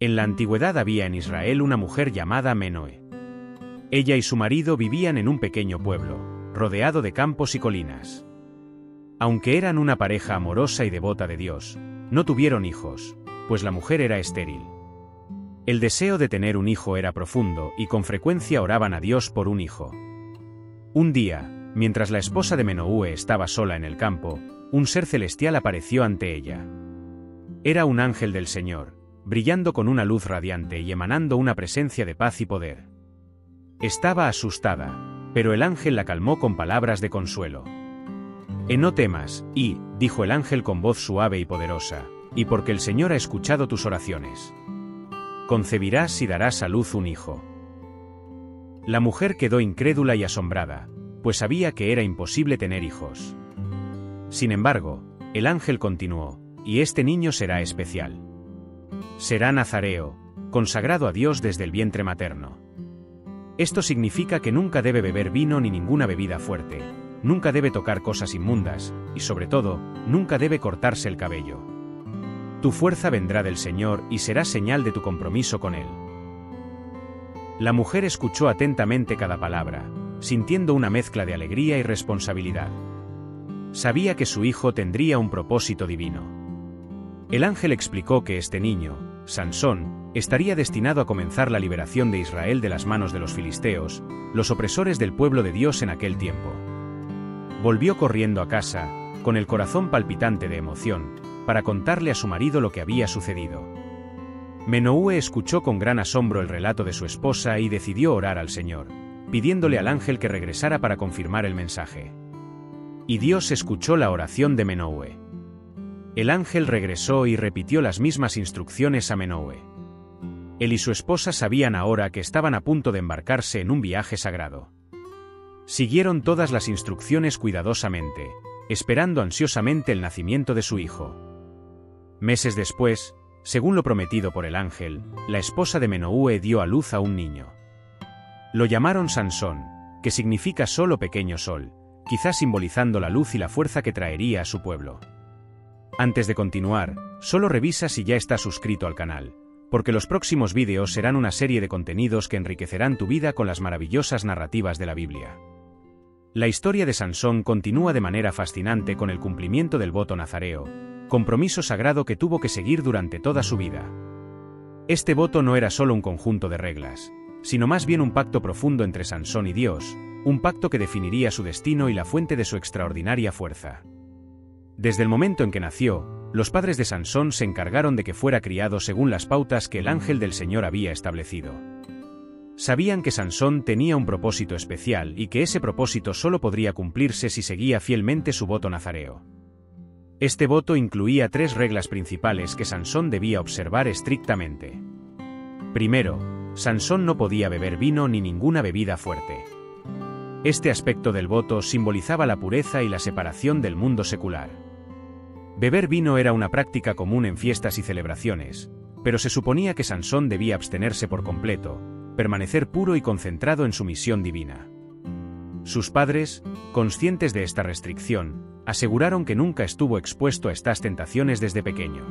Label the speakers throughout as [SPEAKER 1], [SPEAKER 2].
[SPEAKER 1] En la antigüedad había en Israel una mujer llamada Menoe. Ella y su marido vivían en un pequeño pueblo, rodeado de campos y colinas. Aunque eran una pareja amorosa y devota de Dios, no tuvieron hijos, pues la mujer era estéril. El deseo de tener un hijo era profundo y con frecuencia oraban a Dios por un hijo. Un día, mientras la esposa de Menoue estaba sola en el campo, un ser celestial apareció ante ella. Era un ángel del Señor, brillando con una luz radiante y emanando una presencia de paz y poder. Estaba asustada, pero el ángel la calmó con palabras de consuelo. No temas, dijo el ángel con voz suave y poderosa, y porque el Señor ha escuchado tus oraciones. Concebirás y darás a luz un hijo. La mujer quedó incrédula y asombrada, pues sabía que era imposible tener hijos. Sin embargo, el ángel continuó, y este niño será especial. Será nazareo, consagrado a Dios desde el vientre materno. Esto significa que nunca debe beber vino ni ninguna bebida fuerte, nunca debe tocar cosas inmundas, y sobre todo, nunca debe cortarse el cabello. Tu fuerza vendrá del Señor y será señal de tu compromiso con Él. La mujer escuchó atentamente cada palabra, sintiendo una mezcla de alegría y responsabilidad. Sabía que su hijo tendría un propósito divino. El ángel explicó que este niño, Sansón, estaría destinado a comenzar la liberación de Israel de las manos de los filisteos, los opresores del pueblo de Dios en aquel tiempo. Volvió corriendo a casa, con el corazón palpitante de emoción, para contarle a su marido lo que había sucedido. Menoue escuchó con gran asombro el relato de su esposa y decidió orar al Señor, pidiéndole al ángel que regresara para confirmar el mensaje. Y Dios escuchó la oración de Menoue. El ángel regresó y repitió las mismas instrucciones a Menoue. Él y su esposa sabían ahora que estaban a punto de embarcarse en un viaje sagrado. Siguieron todas las instrucciones cuidadosamente, esperando ansiosamente el nacimiento de su hijo. Meses después, según lo prometido por el ángel, la esposa de Menoue dio a luz a un niño. Lo llamaron Sansón, que significa sol o pequeño sol, quizás simbolizando la luz y la fuerza que traería a su pueblo. Antes de continuar, solo revisa si ya estás suscrito al canal, porque los próximos vídeos serán una serie de contenidos que enriquecerán tu vida con las maravillosas narrativas de la Biblia. La historia de Sansón continúa de manera fascinante con el cumplimiento del voto nazareo, compromiso sagrado que tuvo que seguir durante toda su vida. Este voto no era solo un conjunto de reglas, sino más bien un pacto profundo entre Sansón y Dios, un pacto que definiría su destino y la fuente de su extraordinaria fuerza. Desde el momento en que nació, los padres de Sansón se encargaron de que fuera criado según las pautas que el ángel del Señor había establecido. Sabían que Sansón tenía un propósito especial y que ese propósito solo podría cumplirse si seguía fielmente su voto nazareo. Este voto incluía 3 reglas principales que Sansón debía observar estrictamente. Primero, Sansón no podía beber vino ni ninguna bebida fuerte. Este aspecto del voto simbolizaba la pureza y la separación del mundo secular. Beber vino era una práctica común en fiestas y celebraciones, pero se suponía que Sansón debía abstenerse por completo, permanecer puro y concentrado en su misión divina. Sus padres, conscientes de esta restricción, aseguraron que nunca estuvo expuesto a estas tentaciones desde pequeño.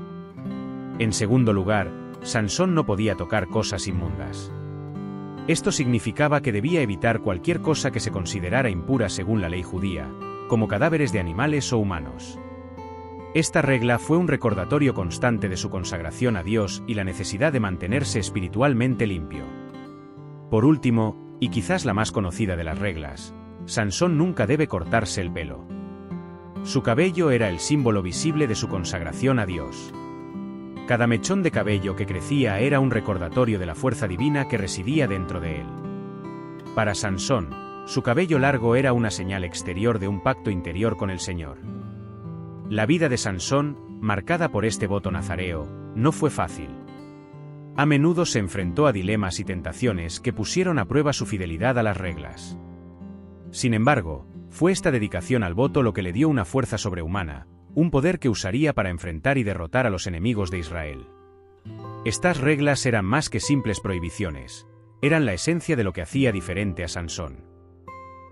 [SPEAKER 1] En segundo lugar, Sansón no podía tocar cosas inmundas. Esto significaba que debía evitar cualquier cosa que se considerara impura según la ley judía, como cadáveres de animales o humanos. Esta regla fue un recordatorio constante de su consagración a Dios y la necesidad de mantenerse espiritualmente limpio. Por último, y quizás la más conocida de las reglas, Sansón nunca debe cortarse el pelo. Su cabello era el símbolo visible de su consagración a Dios. Cada mechón de cabello que crecía era un recordatorio de la fuerza divina que residía dentro de él. Para Sansón, su cabello largo era una señal exterior de un pacto interior con el Señor. La vida de Sansón, marcada por este voto nazareo, no fue fácil. A menudo se enfrentó a dilemas y tentaciones que pusieron a prueba su fidelidad a las reglas. Sin embargo, fue esta dedicación al voto lo que le dio una fuerza sobrehumana, un poder que usaría para enfrentar y derrotar a los enemigos de Israel. Estas reglas eran más que simples prohibiciones, eran la esencia de lo que hacía diferente a Sansón.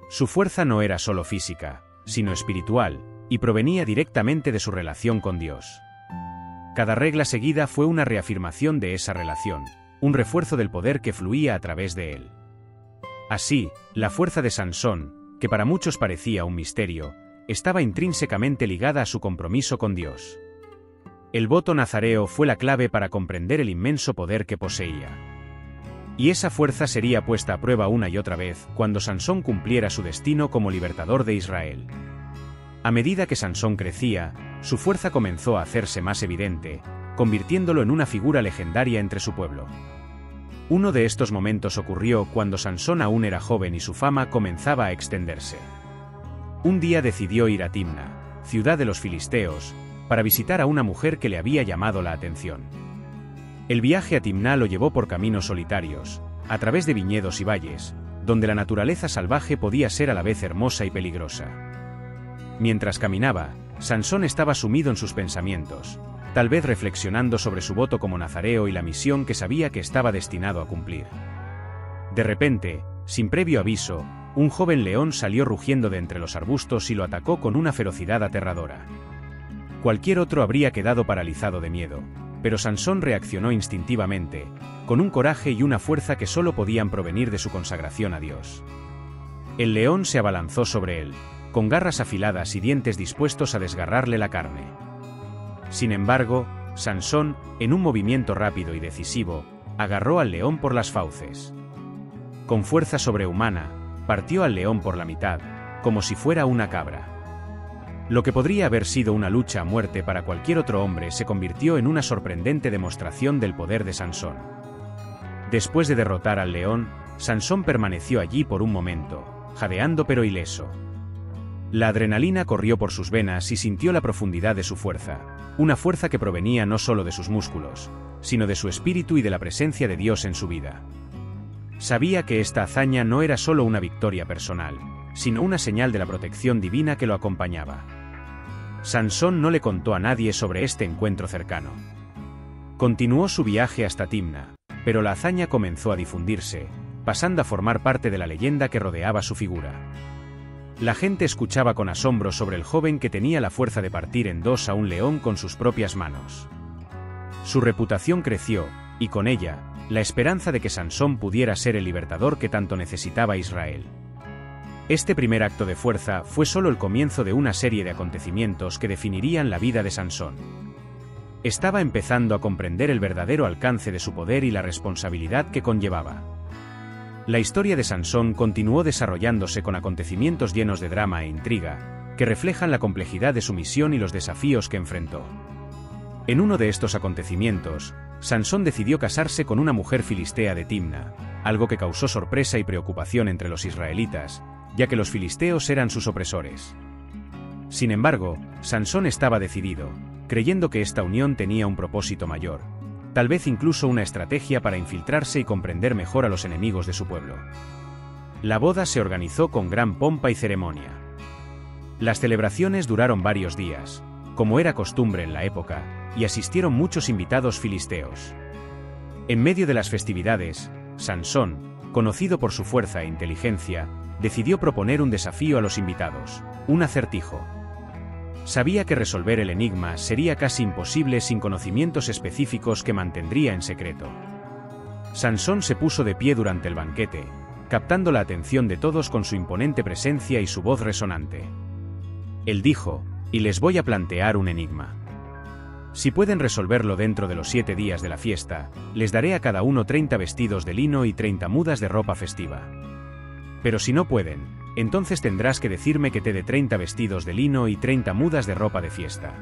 [SPEAKER 1] Su fuerza no era solo física, sino espiritual, y provenía directamente de su relación con Dios. Cada regla seguida fue una reafirmación de esa relación, un refuerzo del poder que fluía a través de él. Así, la fuerza de Sansón, que para muchos parecía un misterio, estaba intrínsecamente ligada a su compromiso con Dios. El voto nazareo fue la clave para comprender el inmenso poder que poseía. Y esa fuerza sería puesta a prueba una y otra vez cuando Sansón cumpliera su destino como libertador de Israel. A medida que Sansón crecía, su fuerza comenzó a hacerse más evidente, convirtiéndolo en una figura legendaria entre su pueblo. Uno de estos momentos ocurrió cuando Sansón aún era joven y su fama comenzaba a extenderse. Un día decidió ir a Timna, ciudad de los filisteos, para visitar a una mujer que le había llamado la atención. El viaje a Timná lo llevó por caminos solitarios, a través de viñedos y valles, donde la naturaleza salvaje podía ser a la vez hermosa y peligrosa. Mientras caminaba, Sansón estaba sumido en sus pensamientos, tal vez reflexionando sobre su voto como nazareo y la misión que sabía que estaba destinado a cumplir. De repente, sin previo aviso, un joven león salió rugiendo de entre los arbustos y lo atacó con una ferocidad aterradora. Cualquier otro habría quedado paralizado de miedo, pero Sansón reaccionó instintivamente, con un coraje y una fuerza que solo podían provenir de su consagración a Dios. El león se abalanzó sobre él, con garras afiladas y dientes dispuestos a desgarrarle la carne. Sin embargo, Sansón, en un movimiento rápido y decisivo, agarró al león por las fauces. Con fuerza sobrehumana, partió al león por la mitad, como si fuera una cabra. Lo que podría haber sido una lucha a muerte para cualquier otro hombre se convirtió en una sorprendente demostración del poder de Sansón. Después de derrotar al león, Sansón permaneció allí por un momento, jadeando pero ileso. La adrenalina corrió por sus venas y sintió la profundidad de su fuerza, una fuerza que provenía no solo de sus músculos, sino de su espíritu y de la presencia de Dios en su vida. Sabía que esta hazaña no era solo una victoria personal, sino una señal de la protección divina que lo acompañaba. Sansón no le contó a nadie sobre este encuentro cercano. Continuó su viaje hasta Timna, pero la hazaña comenzó a difundirse, pasando a formar parte de la leyenda que rodeaba su figura. La gente escuchaba con asombro sobre el joven que tenía la fuerza de partir en dos a un león con sus propias manos. Su reputación creció, y con ella, la esperanza de que Sansón pudiera ser el libertador que tanto necesitaba Israel. Este primer acto de fuerza fue solo el comienzo de una serie de acontecimientos que definirían la vida de Sansón. Estaba empezando a comprender el verdadero alcance de su poder y la responsabilidad que conllevaba. La historia de Sansón continuó desarrollándose con acontecimientos llenos de drama e intriga, que reflejan la complejidad de su misión y los desafíos que enfrentó. En uno de estos acontecimientos, Sansón decidió casarse con una mujer filistea de Timna, algo que causó sorpresa y preocupación entre los israelitas, ya que los filisteos eran sus opresores. Sin embargo, Sansón estaba decidido, creyendo que esta unión tenía un propósito mayor, tal vez incluso una estrategia para infiltrarse y comprender mejor a los enemigos de su pueblo. La boda se organizó con gran pompa y ceremonia. Las celebraciones duraron varios días, como era costumbre en la época, y asistieron muchos invitados filisteos. En medio de las festividades, Sansón, conocido por su fuerza e inteligencia, decidió proponer un desafío a los invitados, un acertijo. Sabía que resolver el enigma sería casi imposible sin conocimientos específicos que mantendría en secreto. Sansón se puso de pie durante el banquete, captando la atención de todos con su imponente presencia y su voz resonante. Él dijo, y les voy a plantear un enigma. Si pueden resolverlo dentro de los 7 días de la fiesta, les daré a cada uno 30 vestidos de lino y 30 mudas de ropa festiva. Pero si no pueden, entonces tendrás que decirme que te dé 30 vestidos de lino y 30 mudas de ropa de fiesta.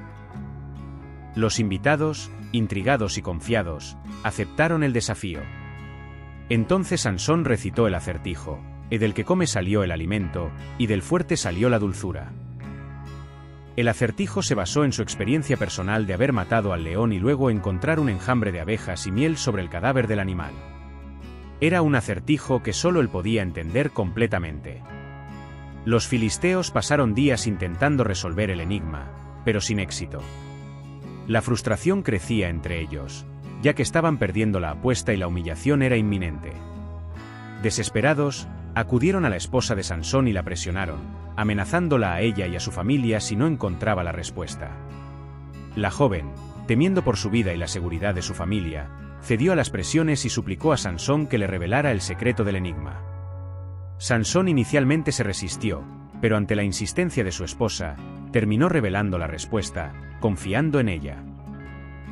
[SPEAKER 1] Los invitados, intrigados y confiados, aceptaron el desafío. Entonces Sansón recitó el acertijo, del que come salió el alimento, y del fuerte salió la dulzura. El acertijo se basó en su experiencia personal de haber matado al león y luego encontrar un enjambre de abejas y miel sobre el cadáver del animal. Era un acertijo que solo él podía entender completamente. Los filisteos pasaron días intentando resolver el enigma, pero sin éxito. La frustración crecía entre ellos, ya que estaban perdiendo la apuesta y la humillación era inminente. Desesperados, acudieron a la esposa de Sansón y la presionaron, amenazándola a ella y a su familia si no encontraba la respuesta. La joven, Temiendo por su vida y la seguridad de su familia, cedió a las presiones y suplicó a Sansón que le revelara el secreto del enigma. Sansón inicialmente se resistió, pero ante la insistencia de su esposa, terminó revelando la respuesta, confiando en ella.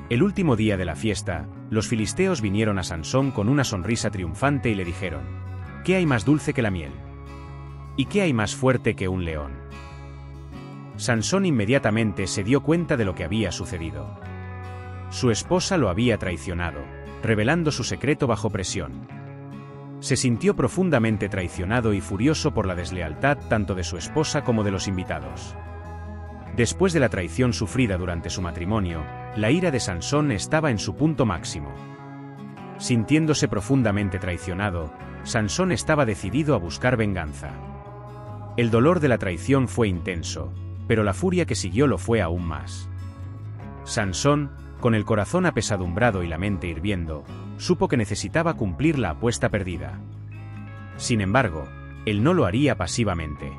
[SPEAKER 1] El último día de la fiesta, los filisteos vinieron a Sansón con una sonrisa triunfante y le dijeron: ¿qué hay más dulce que la miel? ¿Y qué hay más fuerte que un león? Sansón inmediatamente se dio cuenta de lo que había sucedido. Su esposa lo había traicionado, revelando su secreto bajo presión. Se sintió profundamente traicionado y furioso por la deslealtad tanto de su esposa como de los invitados. Después de la traición sufrida durante su matrimonio, la ira de Sansón estaba en su punto máximo. Sintiéndose profundamente traicionado, Sansón estaba decidido a buscar venganza. El dolor de la traición fue intenso, pero la furia que siguió lo fue aún más. Sansón, con el corazón apesadumbrado y la mente hirviendo, supo que necesitaba cumplir la apuesta perdida. Sin embargo, él no lo haría pasivamente.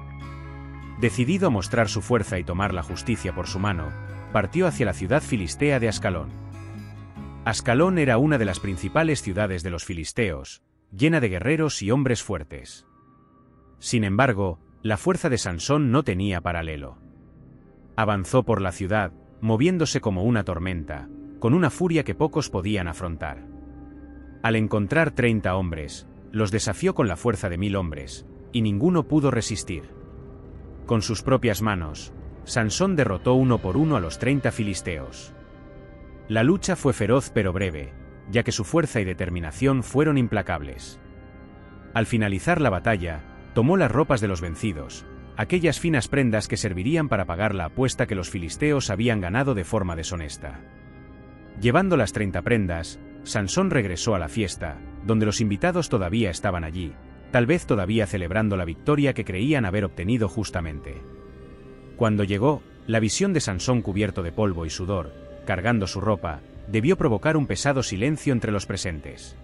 [SPEAKER 1] Decidido a mostrar su fuerza y tomar la justicia por su mano, partió hacia la ciudad filistea de Ascalón. Ascalón era una de las principales ciudades de los filisteos, llena de guerreros y hombres fuertes. Sin embargo, la fuerza de Sansón no tenía paralelo. Avanzó por la ciudad, moviéndose como una tormenta, con una furia que pocos podían afrontar. Al encontrar 30 hombres, los desafió con la fuerza de 1000 hombres, y ninguno pudo resistir. Con sus propias manos, Sansón derrotó uno por uno a los 30 filisteos. La lucha fue feroz pero breve, ya que su fuerza y determinación fueron implacables. Al finalizar la batalla, tomó las ropas de los vencidos, aquellas finas prendas que servirían para pagar la apuesta que los filisteos habían ganado de forma deshonesta. Llevando las 30 prendas, Sansón regresó a la fiesta, donde los invitados todavía estaban allí, tal vez todavía celebrando la victoria que creían haber obtenido justamente. Cuando llegó, la visión de Sansón cubierto de polvo y sudor, cargando su ropa, debió provocar un pesado silencio entre los presentes.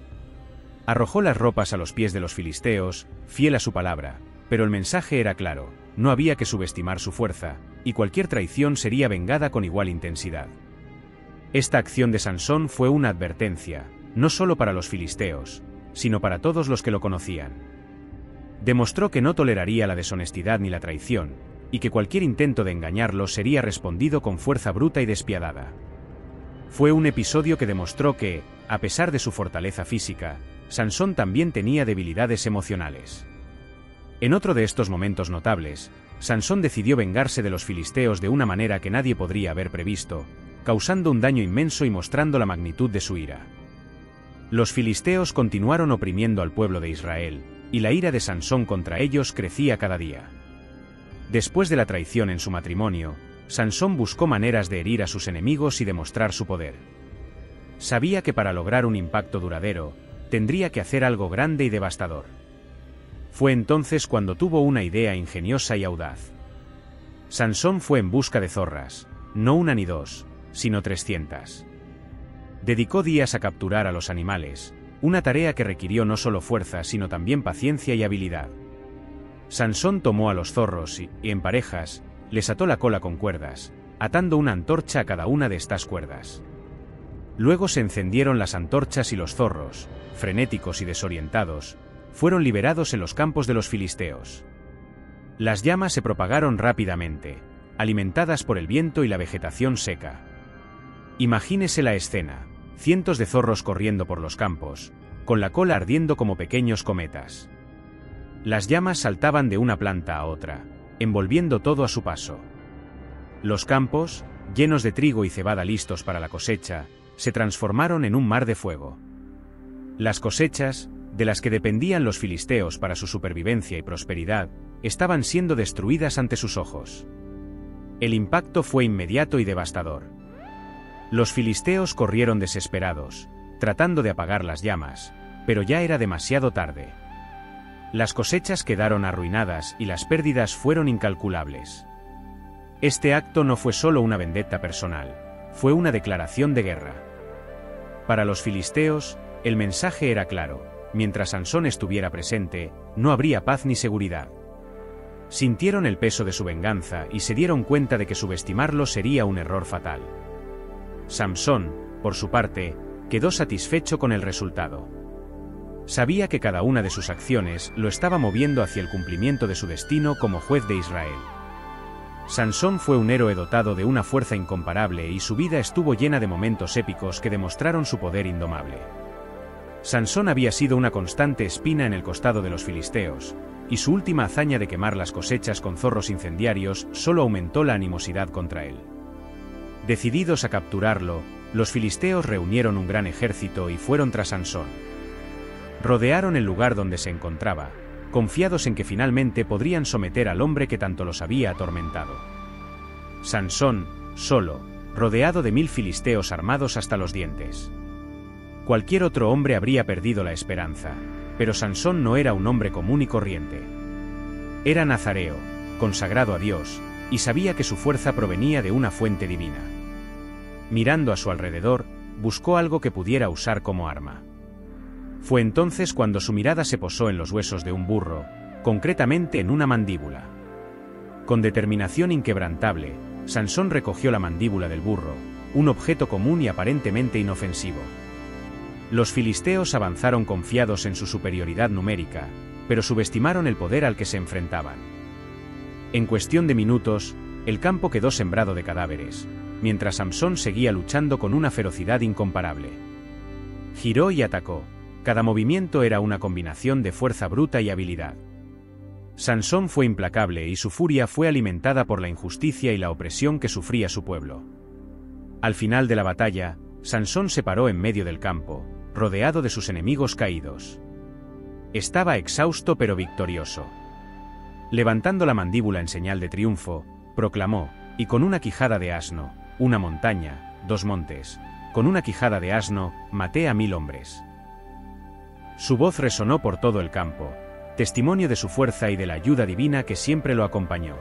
[SPEAKER 1] Arrojó las ropas a los pies de los filisteos, fiel a su palabra, pero el mensaje era claro: no había que subestimar su fuerza, y cualquier traición sería vengada con igual intensidad. Esta acción de Sansón fue una advertencia, no solo para los filisteos, sino para todos los que lo conocían. Demostró que no toleraría la deshonestidad ni la traición, y que cualquier intento de engañarlo sería respondido con fuerza bruta y despiadada. Fue un episodio que demostró que, a pesar de su fortaleza física, Sansón también tenía debilidades emocionales. En otro de estos momentos notables, Sansón decidió vengarse de los filisteos de una manera que nadie podría haber previsto, causando un daño inmenso y mostrando la magnitud de su ira. Los filisteos continuaron oprimiendo al pueblo de Israel, y la ira de Sansón contra ellos crecía cada día. Después de la traición en su matrimonio, Sansón buscó maneras de herir a sus enemigos y demostrar su poder. Sabía que para lograr un impacto duradero, tendría que hacer algo grande y devastador. Fue entonces cuando tuvo una idea ingeniosa y audaz. Sansón fue en busca de zorras, no una ni dos, sino 300. Dedicó días a capturar a los animales, una tarea que requirió no solo fuerza sino también paciencia y habilidad. Sansón tomó a los zorros y, en parejas, les ató la cola con cuerdas, atando una antorcha a cada una de estas cuerdas. Luego se encendieron las antorchas y los zorros, frenéticos y desorientados, fueron liberados en los campos de los filisteos. Las llamas se propagaron rápidamente, alimentadas por el viento y la vegetación seca. Imagínese la escena: cientos de zorros corriendo por los campos, con la cola ardiendo como pequeños cometas. Las llamas saltaban de una planta a otra, envolviendo todo a su paso. Los campos, llenos de trigo y cebada listos para la cosecha, se transformaron en un mar de fuego. Las cosechas, de las que dependían los filisteos para su supervivencia y prosperidad, estaban siendo destruidas ante sus ojos. El impacto fue inmediato y devastador. Los filisteos corrieron desesperados, tratando de apagar las llamas, pero ya era demasiado tarde. Las cosechas quedaron arruinadas y las pérdidas fueron incalculables. Este acto no fue solo una vendetta personal, fue una declaración de guerra. Para los filisteos, el mensaje era claro: mientras Sansón estuviera presente, no habría paz ni seguridad. Sintieron el peso de su venganza y se dieron cuenta de que subestimarlo sería un error fatal. Samsón, por su parte, quedó satisfecho con el resultado. Sabía que cada una de sus acciones lo estaba moviendo hacia el cumplimiento de su destino como juez de Israel. Sansón fue un héroe dotado de una fuerza incomparable y su vida estuvo llena de momentos épicos que demostraron su poder indomable. Sansón había sido una constante espina en el costado de los filisteos, y su última hazaña de quemar las cosechas con zorros incendiarios solo aumentó la animosidad contra él. Decididos a capturarlo, los filisteos reunieron un gran ejército y fueron tras Sansón. Rodearon el lugar donde se encontraba, confiados en que finalmente podrían someter al hombre que tanto los había atormentado. Sansón, solo, rodeado de 1000 filisteos armados hasta los dientes. Cualquier otro hombre habría perdido la esperanza, pero Sansón no era un hombre común y corriente. Era nazareo, consagrado a Dios, y sabía que su fuerza provenía de una fuente divina. Mirando a su alrededor, buscó algo que pudiera usar como arma. Fue entonces cuando su mirada se posó en los huesos de un burro, concretamente en una mandíbula. Con determinación inquebrantable, Sansón recogió la mandíbula del burro, un objeto común y aparentemente inofensivo. Los filisteos avanzaron confiados en su superioridad numérica, pero subestimaron el poder al que se enfrentaban. En cuestión de minutos, el campo quedó sembrado de cadáveres, mientras Samsón seguía luchando con una ferocidad incomparable. Giró y atacó. Cada movimiento era una combinación de fuerza bruta y habilidad. Sansón fue implacable y su furia fue alimentada por la injusticia y la opresión que sufría su pueblo. Al final de la batalla, Sansón se paró en medio del campo, rodeado de sus enemigos caídos. Estaba exhausto pero victorioso. Levantando la mandíbula en señal de triunfo, proclamó, y con una quijada de asno, una montaña, 2 montes, con una quijada de asno, maté a 1000 hombres. Su voz resonó por todo el campo, testimonio de su fuerza y de la ayuda divina que siempre lo acompañó.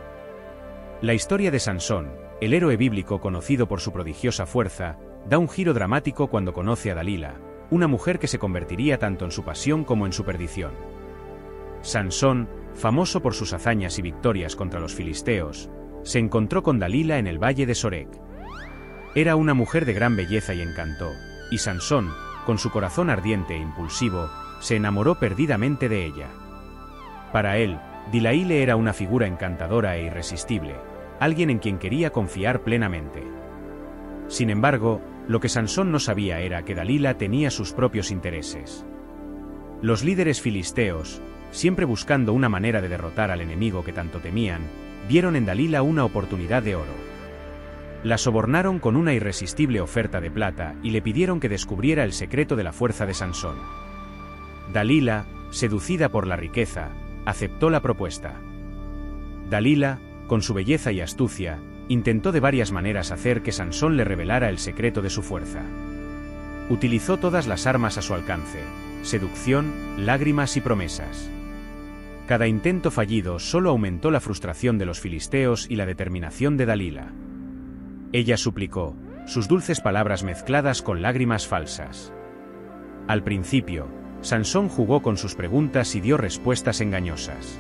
[SPEAKER 1] La historia de Sansón, el héroe bíblico conocido por su prodigiosa fuerza, da un giro dramático cuando conoce a Dalila, una mujer que se convertiría tanto en su pasión como en su perdición. Sansón, famoso por sus hazañas y victorias contra los filisteos, se encontró con Dalila en el valle de Sorek. Era una mujer de gran belleza y encanto, y Sansón, con su corazón ardiente e impulsivo, se enamoró perdidamente de ella. Para él, Dalilah era una figura encantadora e irresistible, alguien en quien quería confiar plenamente. Sin embargo, lo que Sansón no sabía era que Dalila tenía sus propios intereses. Los líderes filisteos, siempre buscando una manera de derrotar al enemigo que tanto temían, vieron en Dalila una oportunidad de oro. La sobornaron con una irresistible oferta de plata y le pidieron que descubriera el secreto de la fuerza de Sansón. Dalila, seducida por la riqueza, aceptó la propuesta. Dalila, con su belleza y astucia, intentó de varias maneras hacer que Sansón le revelara el secreto de su fuerza. Utilizó todas las armas a su alcance: seducción, lágrimas y promesas. Cada intento fallido solo aumentó la frustración de los filisteos y la determinación de Dalila. Ella suplicó, sus dulces palabras mezcladas con lágrimas falsas. Al principio, Sansón jugó con sus preguntas y dio respuestas engañosas.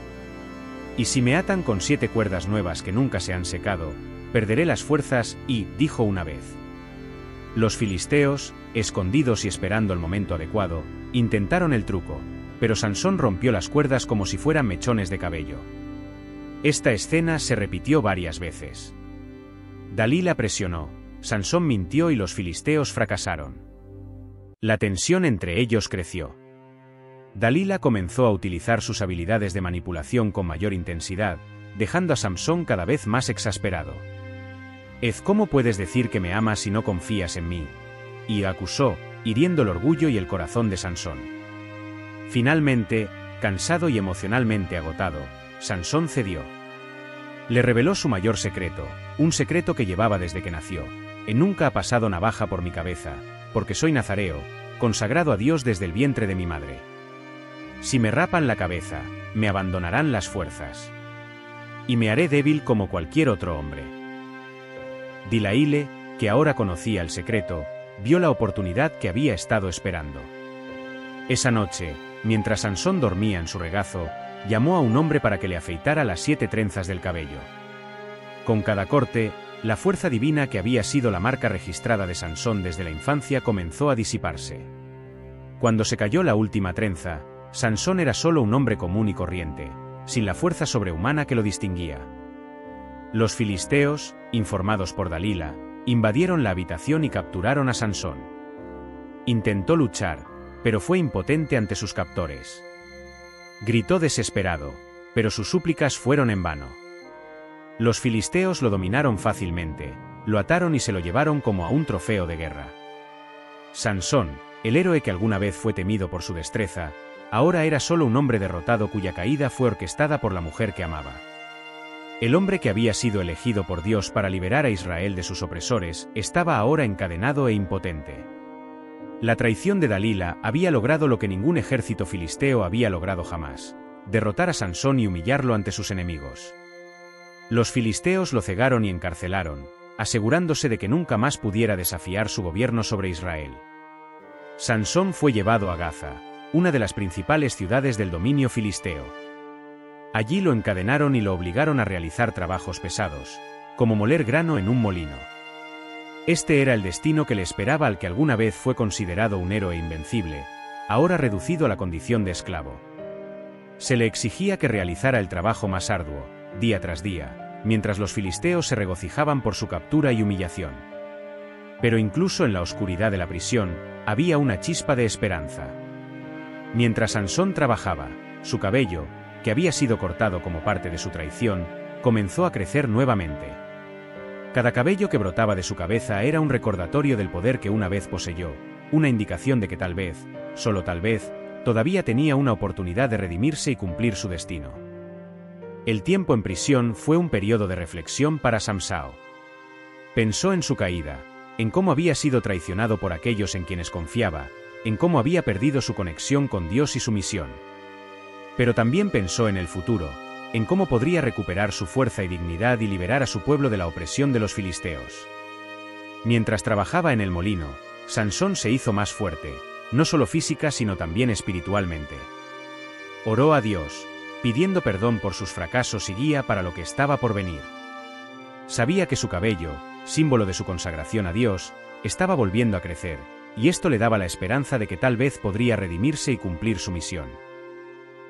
[SPEAKER 1] «¿Y si me atan con 7 cuerdas nuevas que nunca se han secado, perderé las fuerzas?» dijo una vez. Los filisteos, escondidos y esperando el momento adecuado, intentaron el truco, pero Sansón rompió las cuerdas como si fueran mechones de cabello. Esta escena se repitió varias veces. Dalila presionó, Sansón mintió y los filisteos fracasaron. La tensión entre ellos creció. Dalila comenzó a utilizar sus habilidades de manipulación con mayor intensidad, dejando a Sansón cada vez más exasperado. «¿Cómo puedes decir que me amas si no confías en mí?», acusó, hiriendo el orgullo y el corazón de Sansón. Finalmente, cansado y emocionalmente agotado, Sansón cedió. Le reveló su mayor secreto, un secreto que llevaba desde que nació: «Nunca ha pasado navaja por mi cabeza, porque soy nazareo, consagrado a Dios desde el vientre de mi madre. Si me rapan la cabeza, me abandonarán las fuerzas. Y me haré débil como cualquier otro hombre». Dalilah, que ahora conocía el secreto, vio la oportunidad que había estado esperando. Esa noche, mientras Sansón dormía en su regazo, llamó a un hombre para que le afeitara las 7 trenzas del cabello. Con cada corte, La fuerza divina que había sido la marca registrada de Sansón desde la infancia comenzó a disiparse. Cuando se cayó la última trenza, Sansón era solo un hombre común y corriente, sin la fuerza sobrehumana que lo distinguía. Los filisteos, informados por Dalila, invadieron la habitación y capturaron a Sansón. Intentó luchar, pero fue impotente ante sus captores. Gritó desesperado, pero sus súplicas fueron en vano. Los filisteos lo dominaron fácilmente, lo ataron y se lo llevaron como a un trofeo de guerra. Sansón, el héroe que alguna vez fue temido por su destreza, ahora era solo un hombre derrotado cuya caída fue orquestada por la mujer que amaba. El hombre que había sido elegido por Dios para liberar a Israel de sus opresores, estaba ahora encadenado e impotente. La traición de Dalila había logrado lo que ningún ejército filisteo había logrado jamás: derrotar a Sansón y humillarlo ante sus enemigos. Los filisteos lo cegaron y encarcelaron, asegurándose de que nunca más pudiera desafiar su gobierno sobre Israel. Sansón fue llevado a Gaza, una de las principales ciudades del dominio filisteo. Allí lo encadenaron y lo obligaron a realizar trabajos pesados, como moler grano en un molino. Este era el destino que le esperaba al que alguna vez fue considerado un héroe invencible, ahora reducido a la condición de esclavo. Se le exigía que realizara el trabajo más arduo, día tras día, mientras los filisteos se regocijaban por su captura y humillación. Pero incluso en la oscuridad de la prisión, había una chispa de esperanza. Mientras Sansón trabajaba, su cabello, que había sido cortado como parte de su traición, comenzó a crecer nuevamente. Cada cabello que brotaba de su cabeza era un recordatorio del poder que una vez poseyó, una indicación de que tal vez, solo tal vez, todavía tenía una oportunidad de redimirse y cumplir su destino. El tiempo en prisión fue un periodo de reflexión para Samsao. Pensó en su caída, en cómo había sido traicionado por aquellos en quienes confiaba, en cómo había perdido su conexión con Dios y su misión. Pero también pensó en el futuro, en cómo podría recuperar su fuerza y dignidad y liberar a su pueblo de la opresión de los filisteos. Mientras trabajaba en el molino, Sansón se hizo más fuerte, no solo física sino también espiritualmente. Oró a Dios, pidiendo perdón por sus fracasos y guía para lo que estaba por venir. Sabía que su cabello, símbolo de su consagración a Dios, estaba volviendo a crecer, y esto le daba la esperanza de que tal vez podría redimirse y cumplir su misión.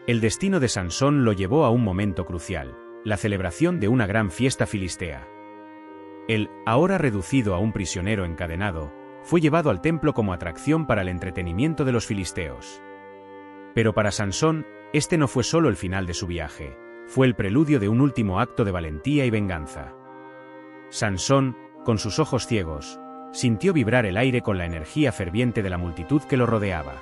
[SPEAKER 1] El destino de Sansón lo llevó a un momento crucial, la celebración de una gran fiesta filistea. Él, ahora reducido a un prisionero encadenado, fue llevado al templo como atracción para el entretenimiento de los filisteos. Pero para Sansón, este no fue solo el final de su viaje, fue el preludio de un último acto de valentía y venganza. Sansón, con sus ojos ciegos, sintió vibrar el aire con la energía ferviente de la multitud que lo rodeaba.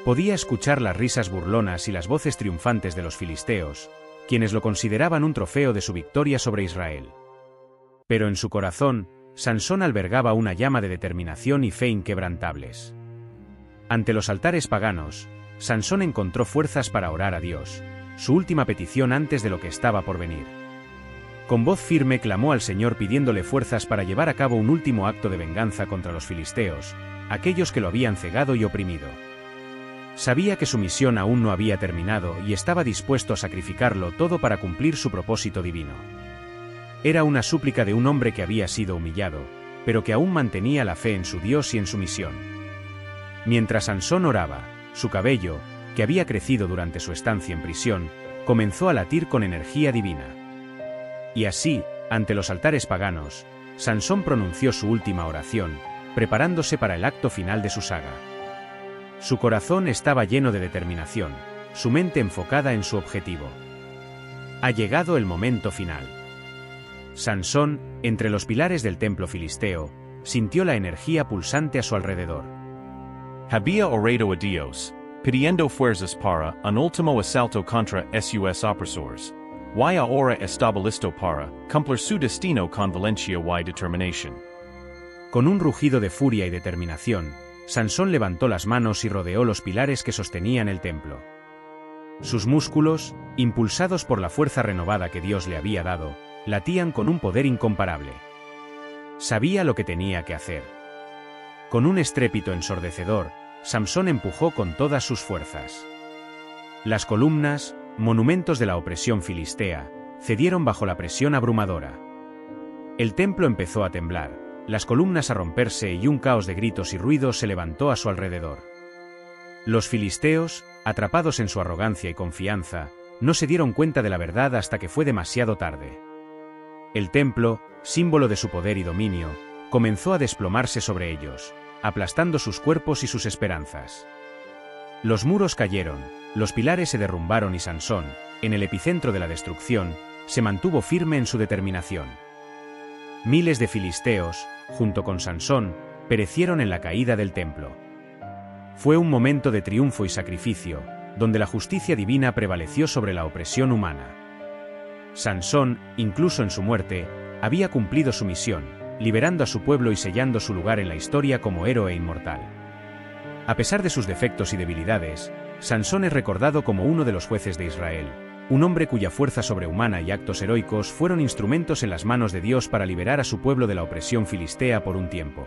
[SPEAKER 1] Podía escuchar las risas burlonas y las voces triunfantes de los filisteos, quienes lo consideraban un trofeo de su victoria sobre Israel. Pero en su corazón, Sansón albergaba una llama de determinación y fe inquebrantables. Ante los altares paganos, Sansón encontró fuerzas para orar a Dios, su última petición antes de lo que estaba por venir. Con voz firme clamó al Señor pidiéndole fuerzas para llevar a cabo un último acto de venganza contra los filisteos, aquellos que lo habían cegado y oprimido. Sabía que su misión aún no había terminado y estaba dispuesto a sacrificarlo todo para cumplir su propósito divino. Era una súplica de un hombre que había sido humillado, pero que aún mantenía la fe en su Dios y en su misión. Mientras Sansón oraba, su cabello, que había crecido durante su estancia en prisión, comenzó a latir con energía divina. Y así, ante los altares paganos, Sansón pronunció su última oración, preparándose para el acto final de su saga. Su corazón estaba lleno de determinación, su mente enfocada en su objetivo. Ha llegado el momento final. Sansón, entre los pilares del templo filisteo, sintió la energía pulsante a su alrededor.
[SPEAKER 2] Había orado a Dios, pidiendo fuerzas para un último asalto contra sus opresores, y ahora estaba listo para cumplir su destino con valencia y determinación.
[SPEAKER 1] Con un rugido de furia y determinación, Sansón levantó las manos y rodeó los pilares que sostenían el templo. Sus músculos, impulsados por la fuerza renovada que Dios le había dado, latían con un poder incomparable. Sabía lo que tenía que hacer. Con un estrépito ensordecedor, Sansón empujó con todas sus fuerzas. Las columnas, monumentos de la opresión filistea, cedieron bajo la presión abrumadora. El templo empezó a temblar, las columnas a romperse y un caos de gritos y ruidos se levantó a su alrededor. Los filisteos, atrapados en su arrogancia y confianza, no se dieron cuenta de la verdad hasta que fue demasiado tarde. El templo, símbolo de su poder y dominio, comenzó a desplomarse sobre ellos, aplastando sus cuerpos y sus esperanzas. Los muros cayeron, los pilares se derrumbaron y Sansón, en el epicentro de la destrucción, se mantuvo firme en su determinación. Miles de filisteos, junto con Sansón, perecieron en la caída del templo. Fue un momento de triunfo y sacrificio, donde la justicia divina prevaleció sobre la opresión humana. Sansón, incluso en su muerte, había cumplido su misión, liberando a su pueblo y sellando su lugar en la historia como héroe inmortal. A pesar de sus defectos y debilidades, Sansón es recordado como uno de los jueces de Israel, un hombre cuya fuerza sobrehumana y actos heroicos fueron instrumentos en las manos de Dios para liberar a su pueblo de la opresión filistea por un tiempo.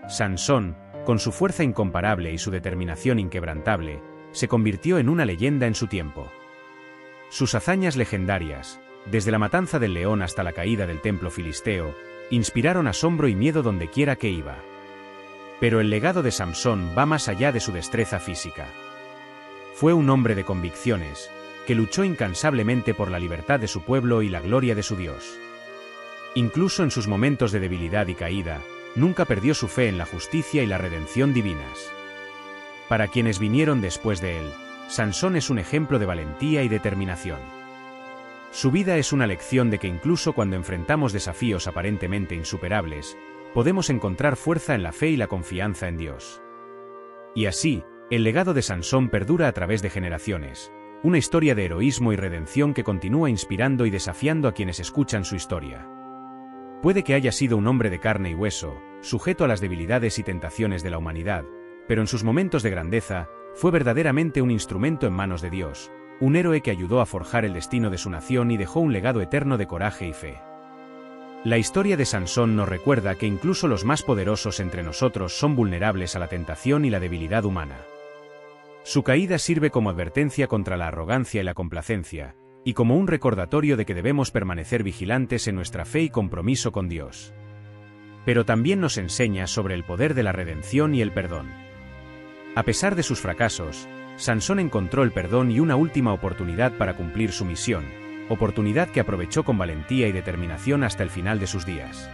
[SPEAKER 1] Sansón, con su fuerza incomparable y su determinación inquebrantable, se convirtió en una leyenda en su tiempo. Sus hazañas legendarias, desde la matanza del león hasta la caída del templo filisteo, inspiraron asombro y miedo donde quiera que iba. Pero el legado de Samsón va más allá de su destreza física. Fue un hombre de convicciones, que luchó incansablemente por la libertad de su pueblo y la gloria de su Dios. Incluso en sus momentos de debilidad y caída, nunca perdió su fe en la justicia y la redención divinas. Para quienes vinieron después de él, Sansón es un ejemplo de valentía y determinación. Su vida es una lección de que incluso cuando enfrentamos desafíos aparentemente insuperables, podemos encontrar fuerza en la fe y la confianza en Dios. Y así, el legado de Sansón perdura a través de generaciones, una historia de heroísmo y redención que continúa inspirando y desafiando a quienes escuchan su historia. Puede que haya sido un hombre de carne y hueso, sujeto a las debilidades y tentaciones de la humanidad, pero en sus momentos de grandeza, fue verdaderamente un instrumento en manos de Dios, un héroe que ayudó a forjar el destino de su nación y dejó un legado eterno de coraje y fe. La historia de Sansón nos recuerda que incluso los más poderosos entre nosotros son vulnerables a la tentación y la debilidad humana. Su caída sirve como advertencia contra la arrogancia y la complacencia, y como un recordatorio de que debemos permanecer vigilantes en nuestra fe y compromiso con Dios. Pero también nos enseña sobre el poder de la redención y el perdón. A pesar de sus fracasos, Sansón encontró el perdón y una última oportunidad para cumplir su misión, oportunidad que aprovechó con valentía y determinación hasta el final de sus días.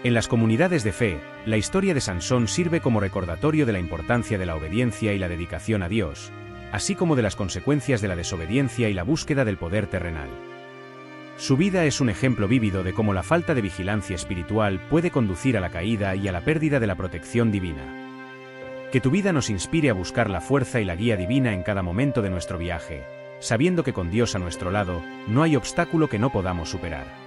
[SPEAKER 1] En las comunidades de fe, la historia de Sansón sirve como recordatorio de la importancia de la obediencia y la dedicación a Dios, así como de las consecuencias de la desobediencia y la búsqueda del poder terrenal. Su vida es un ejemplo vívido de cómo la falta de vigilancia espiritual puede conducir a la caída y a la pérdida de la protección divina. Que tu vida nos inspire a buscar la fuerza y la guía divina en cada momento de nuestro viaje, sabiendo que con Dios a nuestro lado, no hay obstáculo que no podamos superar.